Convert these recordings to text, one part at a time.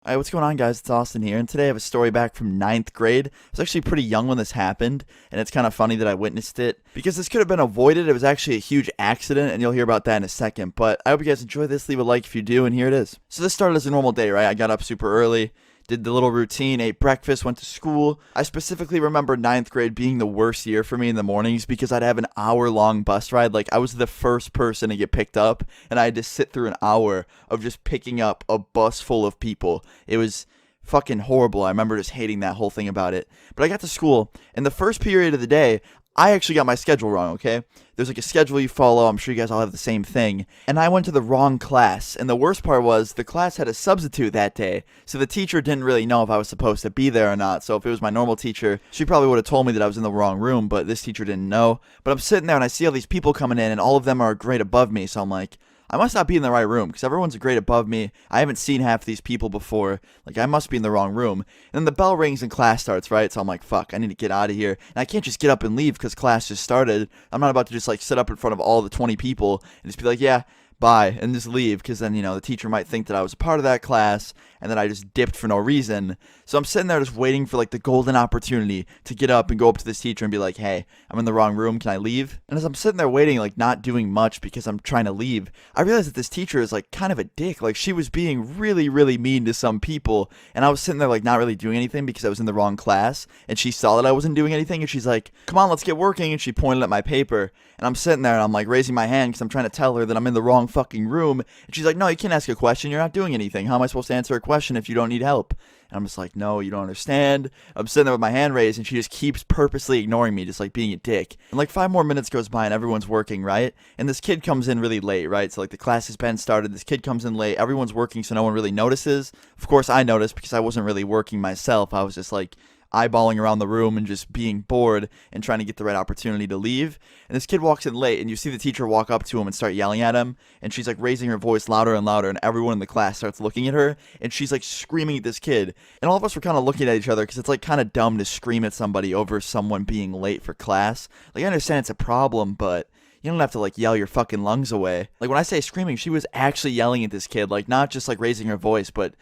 Alright, what's going on, guys? It's Austin here, and today I have a story back from ninth grade. I was actually pretty young when this happened, and it's kind of funny that I witnessed it, because this could have been avoided. It was actually a huge accident, and you'll hear about that in a second, but I hope you guys enjoy this. Leave a like if you do, and here it is. So this started as a normal day, right? I got up super early, did the little routine, ate breakfast, went to school. I specifically remember ninth grade being the worst year for me in the mornings because I'd have an hour-long bus ride. Like, I was the first person to get picked up, and I had to sit through an hour of just picking up a bus full of people. It was fucking horrible. I remember just hating that whole thing about it. But I got to school, and the first period of the day, I actually got my schedule wrong, okay? There's like a schedule you follow. I'm sure you guys all have the same thing. And I went to the wrong class. And the worst part was the class had a substitute that day. So the teacher didn't really know if I was supposed to be there or not. So if it was my normal teacher, she probably would have told me that I was in the wrong room. But this teacher didn't know. But I'm sitting there and I see all these people coming in and all of them are a grade above me. So I'm like, I must not be in the right room because everyone's a grade above me. I haven't seen half these people before. Like, I must be in the wrong room. And then the bell rings and class starts, right? So I'm like, fuck, I need to get out of here. And I can't just get up and leave because class just started. I'm not about to just, like, sit up in front of all the 20 people and just be like, yeah, bye, and just leave because then, the teacher might think that I was a part of that class and that I just dipped for no reason. So I'm sitting there just waiting for, like, the golden opportunity to get up and go up to this teacher and be like, hey, I'm in the wrong room, can I leave? And as I'm sitting there waiting, like, not doing much because I'm trying to leave, I realized that this teacher is, like, kind of a dick. Like, she was being really, really mean to some people, and I was sitting there, like, not really doing anything because I was in the wrong class, and she saw that I wasn't doing anything, and she's like, come on, let's get working, and she pointed at my paper, and I'm sitting there, and I'm, like, raising my hand because I'm trying to tell her that I'm in the wrong fucking room, and she's like, no, you can't ask a question, you're not doing anything. How am I supposed to answer a question if you don't need help? And I'm just like, no, you don't understand. I'm sitting there with my hand raised, and she just keeps purposely ignoring me, just like being a dick. And like 5 more minutes goes by, and everyone's working, right? And this kid comes in really late, right? So like the class has been started, this kid comes in late, everyone's working, so no one really notices. Of course, I noticed because I wasn't really working myself. I was just like eyeballing around the room and just being bored and trying to get the right opportunity to leave. And this kid walks in late, and you see the teacher walk up to him and start yelling at him, and she's like raising her voice louder and louder, and everyone in the class starts looking at her, and she's like screaming at this kid. And all of us were kind of looking at each other because it's like kind of dumb to scream at somebody over someone being late for class. Like, I understand it's a problem, but you don't have to like yell your fucking lungs away. Like, when I say screaming, she was actually yelling at this kid, like not just like raising her voice, but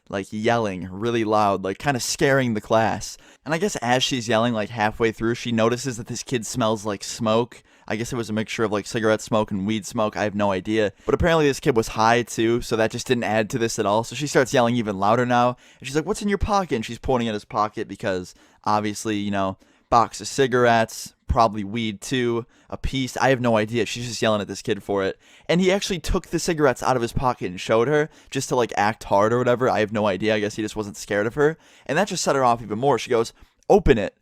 like yelling really loud, like kind of scaring the class. And I guess as she's yelling, like halfway through, she notices that this kid smells like smoke. I guess it was a mixture of like cigarette smoke and weed smoke. I have no idea. But apparently this kid was high too, so that just didn't add to this at all. So she starts yelling even louder now. And she's like, what's in your pocket? And she's pointing at his pocket because obviously, box of cigarettes, probably weed too, a piece. I have no idea. She's just yelling at this kid for it. And he actually took the cigarettes out of his pocket and showed her just to like act hard or whatever. I have no idea. I guess he just wasn't scared of her. And that just set her off even more. She goes, open it.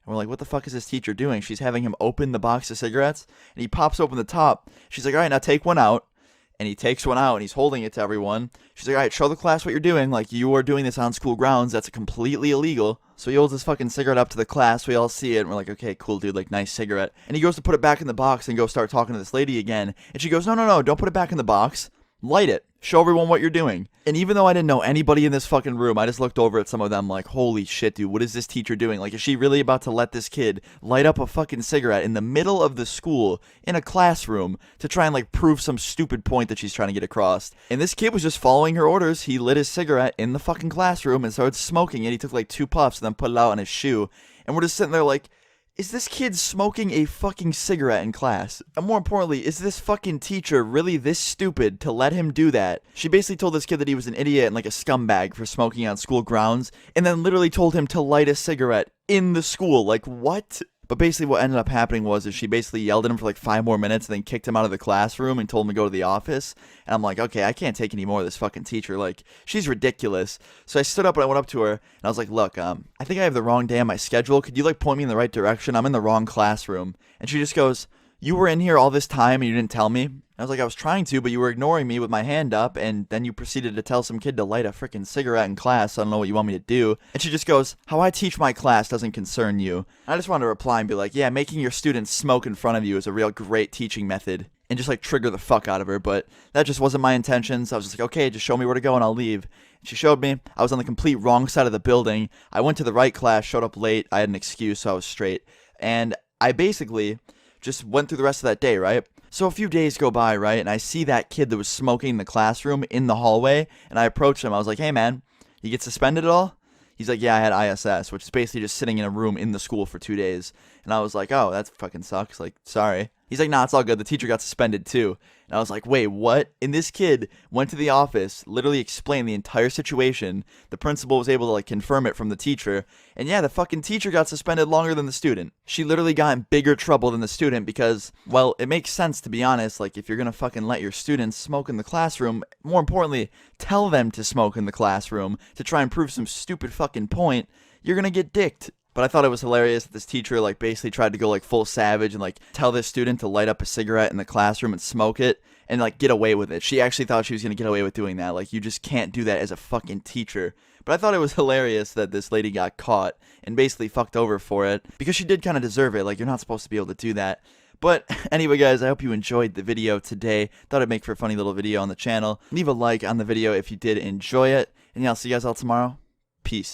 And we're like, what the fuck is this teacher doing? She's having him open the box of cigarettes. And he pops open the top. She's like, all right, now take one out. And he takes one out and he's holding it to everyone. She's like, all right, show the class what you're doing. Like, you are doing this on school grounds. That's completely illegal. So he holds his fucking cigarette up to the class. We all see it. And we're like, okay, cool, dude. Like, nice cigarette. And he goes to put it back in the box and go start talking to this lady again. And she goes, no, no, no, don't put it back in the box. Light it. Show everyone what you're doing. And even though I didn't know anybody in this fucking room, I just looked over at some of them like, holy shit, dude, what is this teacher doing? Like, is she really about to let this kid light up a fucking cigarette in the middle of the school in a classroom to try and like prove some stupid point that she's trying to get across? And this kid was just following her orders. He lit his cigarette in the fucking classroom and started smoking it. He took like 2 puffs and then put it out on his shoe. And we're just sitting there like, is this kid smoking a fucking cigarette in class? And more importantly, is this fucking teacher really this stupid to let him do that? She basically told this kid that he was an idiot and like a scumbag for smoking on school grounds, and then literally told him to light a cigarette in the school. Like, what? But basically what ended up happening was she basically yelled at him for like 5 more minutes and then kicked him out of the classroom and told him to go to the office. And I'm like, okay, I can't take any more of this fucking teacher. Like, she's ridiculous. So I stood up and I went up to her and I was like, look, I think I have the wrong day on my schedule. Could you like point me in the right direction? I'm in the wrong classroom. And she just goes, you were in here all this time and you didn't tell me? I was like, I was trying to, but you were ignoring me with my hand up, and then you proceeded to tell some kid to light a freaking cigarette in class. I don't know what you want me to do. And she just goes, how I teach my class doesn't concern you. I just wanted to reply and be like, yeah, making your students smoke in front of you is a real great teaching method. And just like trigger the fuck out of her, but that just wasn't my intention. So I was just like, okay, just show me where to go and I'll leave. And she showed me. I was on the complete wrong side of the building. I went to the right class, showed up late. I had an excuse, so I was straight. And I basically just went through the rest of that day, right? So a few days go by, right? And I see that kid that was smoking in the classroom in the hallway. And I approached him. I was like, hey, man, You get suspended at all? He's like, yeah, I had ISS, which is basically just sitting in a room in the school for 2 days. And I was like, oh, that fucking sucks. Like, sorry. He's like, nah, it's all good. The teacher got suspended too. And I was like, wait, what? And this kid went to the office, literally explained the entire situation. The principal was able to like confirm it from the teacher. And yeah, the fucking teacher got suspended longer than the student. She literally got in bigger trouble than the student because, well, it makes sense to be honest. Like, if you're gonna fucking let your students smoke in the classroom, more importantly, tell them to smoke in the classroom to try and prove some stupid fucking point, you're gonna get dicked. But I thought it was hilarious that this teacher like basically tried to go like full savage and like tell this student to light up a cigarette in the classroom and smoke it and like get away with it. She actually thought she was gonna get away with doing that. Like, you just can't do that as a fucking teacher. But I thought it was hilarious that this lady got caught and basically fucked over for it because she did kind of deserve it. Like, you're not supposed to be able to do that. But anyway, guys, I hope you enjoyed the video today. Thought I'd make for a funny little video on the channel. Leave a like on the video if you did enjoy it. And yeah, I'll see you guys all tomorrow. Peace.